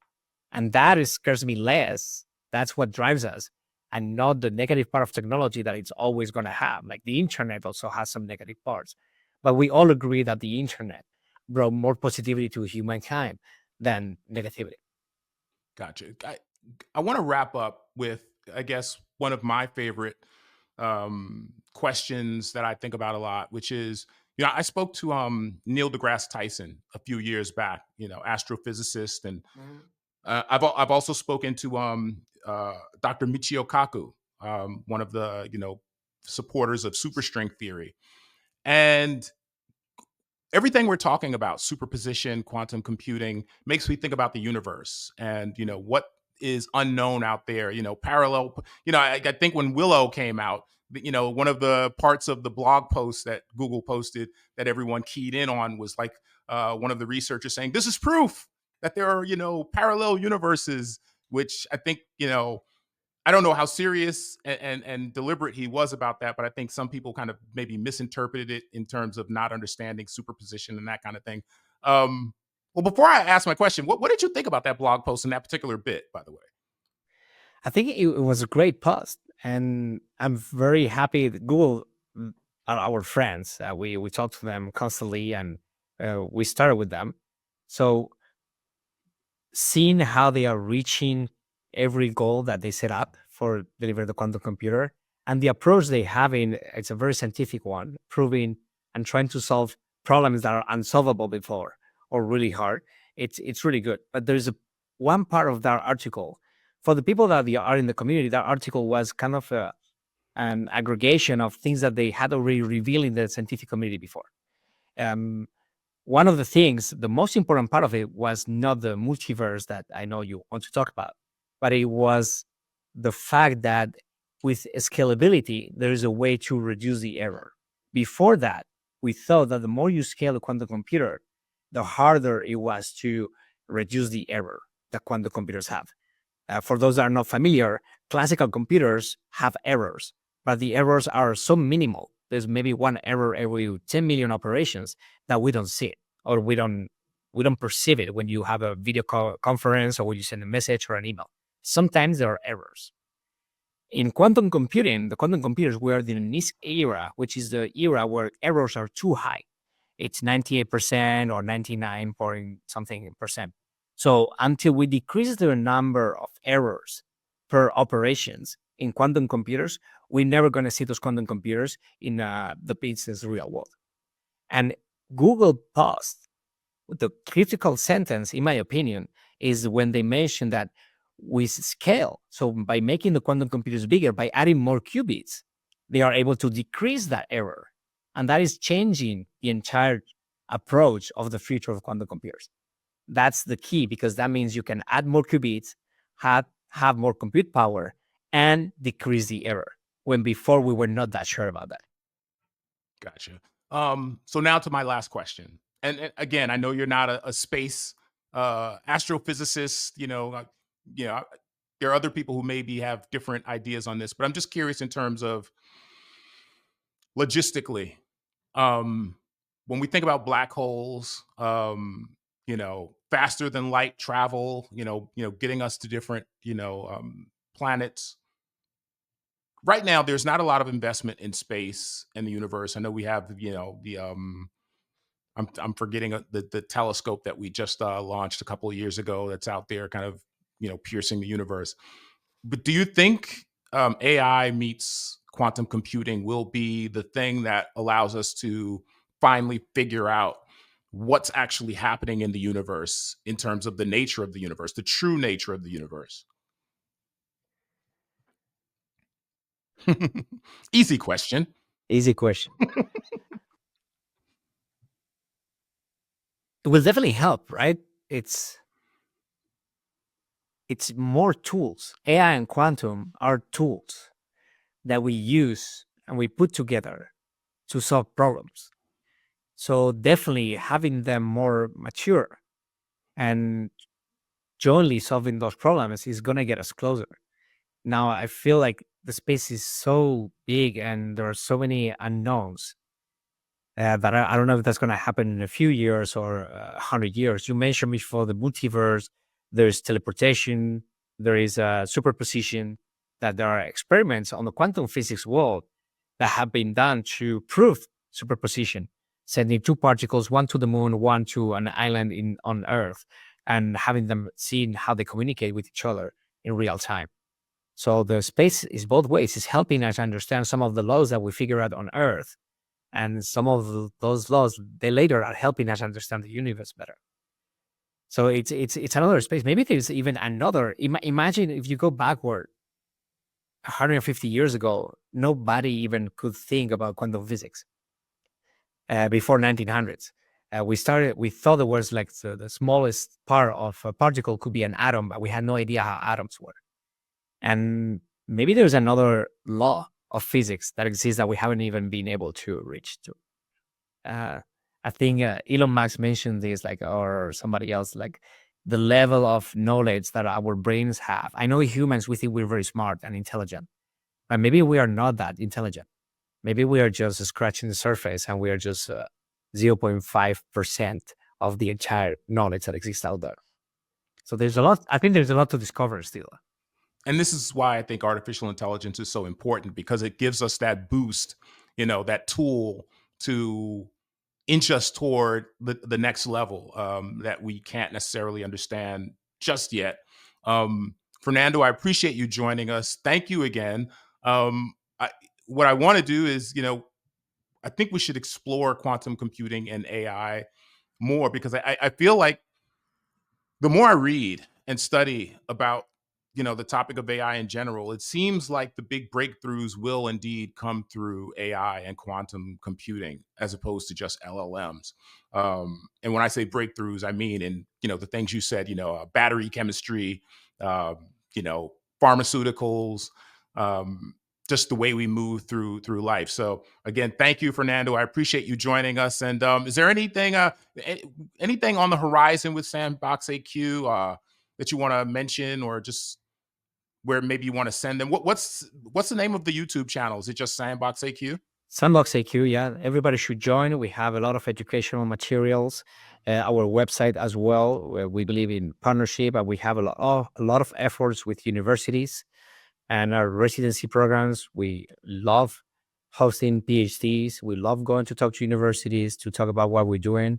And that scares me less. That's what drives us, and not the negative part of technology that it's always going to have. Like the internet also has some negative parts. But we all agree that the internet brought more positivity to humankind than negativity. Gotcha. I want to wrap up with, I guess, one of my favorite questions that I think about a lot, which is, I spoke to Neil deGrasse Tyson a few years back, astrophysicist, and I've also spoken to Dr. Michio Kaku, one of the supporters of superstring theory, and everything we're talking about, superposition, quantum computing, makes me think about the universe and what is unknown out there. Parallel. I think when Willow came out, one of the parts of the blog post that Google posted that everyone keyed in on was like one of the researchers saying, this is proof that there are, parallel universes, which I think, I don't know how serious and deliberate he was about that, but I think some people kind of maybe misinterpreted it in terms of not understanding superposition and that kind of thing. Well, before I ask my question, what did you think about that blog post and that particular bit, by the way? I think it was a great post, and I'm very happy that Google are our friends. We talk to them constantly, and we started with them. So seeing how they are reaching every goal that they set up for deliver the quantum computer, and the approach they have it's a very scientific one, proving and trying to solve problems that are unsolvable before or really hard. It's really good. But there's one part of that article for the people that are in the community. That article was kind of an aggregation of things that they had already revealed in the scientific community before. One of the things, the most important part of it was not the multiverse that I know you want to talk about, but it was the fact that with scalability, there is a way to reduce the error. Before that, we thought that the more you scale a quantum computer, the harder it was to reduce the error that quantum computers have. For those that are not familiar, classical computers have errors, but the errors are so minimal. There's maybe one error every 10 million operations that we don't see it, or we don't perceive it when you have a video conference or when you send a message or an email. Sometimes there are errors. In quantum computing, the quantum computers were in the NISQ era, which is the era where errors are too high. It's 98% or 99 point something percent. So until we decrease the number of errors per operations in quantum computers, we're never going to see those quantum computers in the business real world. And Google paused. The critical sentence, in my opinion, is when they mention that with scale, so by making the quantum computers bigger, by adding more qubits, they are able to decrease that error. And that is changing the entire approach of the future of quantum computers. That's the key, because that means you can add more qubits, have more compute power, and decrease the error, when before we were not that sure about that. Gotcha. So now to my last question. And again, I know you're not a space astrophysicist, there are other people who maybe have different ideas on this, but I'm just curious in terms of logistically, when we think about black holes, faster than light travel, getting us to different, planets. Right now, there's not a lot of investment in space and the universe. I know we have, the I'm forgetting the telescope that we just launched a couple of years ago that's out there, kind of, piercing the universe. But do you think AI meets quantum computing will be the thing that allows us to finally figure out what's actually happening in the universe in terms of the nature of the universe, the true nature of the universe? Easy question. Easy question. It will definitely help, right? It's more tools. AI and quantum are tools that we use and we put together to solve problems. So definitely having them more mature and jointly solving those problems is going to get us closer. Now, I feel like the space is so big and there are so many unknowns that I don't know if that's going to happen in a few years or 100 years. You mentioned before the multiverse, there's teleportation, there is superposition, that there are experiments on the quantum physics world that have been done to prove superposition, sending two particles, one to the moon, one to an island on Earth, and having them seeing how they communicate with each other in real time. So the space is both ways. It's helping us understand some of the laws that we figure out on Earth. And some of those laws, they later are helping us understand the universe better. So it's another space. Maybe there's even another. Imagine if you go backward 150 years ago, nobody even could think about quantum physics before 1900s. We thought there was like the smallest part of a particle could be an atom, but we had no idea how atoms work. And maybe there's another law of physics that exists that we haven't even been able to reach to. I think Elon Musk mentioned this, or somebody else, like the level of knowledge that our brains have. I know humans, we think we're very smart and intelligent, but maybe we are not that intelligent. Maybe we are just scratching the surface and we are just 0.5% of the entire knowledge that exists out there. So there's a lot. I think there's a lot to discover still. And this is why I think artificial intelligence is so important, because it gives us that boost, that tool to inch us toward the next level that we can't necessarily understand just yet. Fernando, I appreciate you joining us. Thank you again. What I want to do is, I think we should explore quantum computing and AI more, because I feel like the more I read and study about the topic of AI in general, it seems like the big breakthroughs will indeed come through AI and quantum computing as opposed to just LLMs. And when I say breakthroughs, I mean in the things you said, battery chemistry, pharmaceuticals, just the way we move through life. So again, thank you, Fernando. I appreciate you joining us. And is there anything on the horizon with SandboxAQ that you want to mention, or just where maybe you want to send them? What's the name of the YouTube channel? Is it just SandboxAQ? SandboxAQ, yeah. Everybody should join. We have a lot of educational materials. Our website as well, where we believe in partnership, and we have a lot of efforts with universities and our residency programs. We love hosting PhDs. We love going to talk to universities to talk about what we're doing.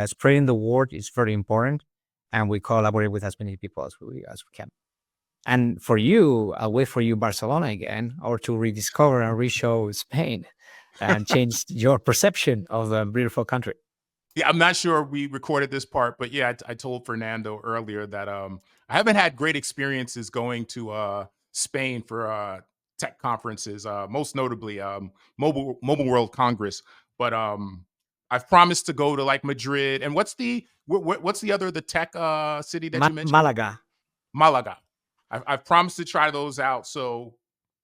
Spreading the word is very important, and we collaborate with as many people as we can. And for you, I'll wait for you Barcelona again, or to rediscover and re-show Spain and change your perception of the beautiful country. Yeah, I'm not sure we recorded this part, but yeah, I told Fernando earlier that I haven't had great experiences going to Spain for tech conferences, most notably Mobile World Congress. But I've promised to go to like Madrid, and what's the tech city that you mentioned? Malaga. I've promised to try those out, so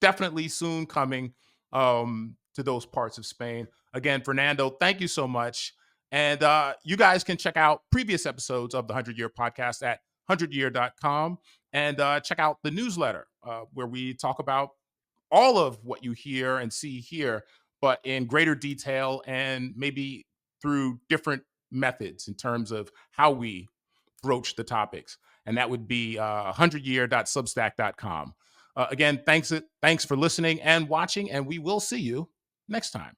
definitely soon coming to those parts of Spain. Again, Fernando, thank you so much. And you guys can check out previous episodes of the 100-Year Podcast at hundredyear.com, and check out the newsletter where we talk about all of what you hear and see here, but in greater detail and maybe through different methods in terms of how we broach the topics. And that would be 100year.substack.com. Again, thanks for listening and watching, and we will see you next time.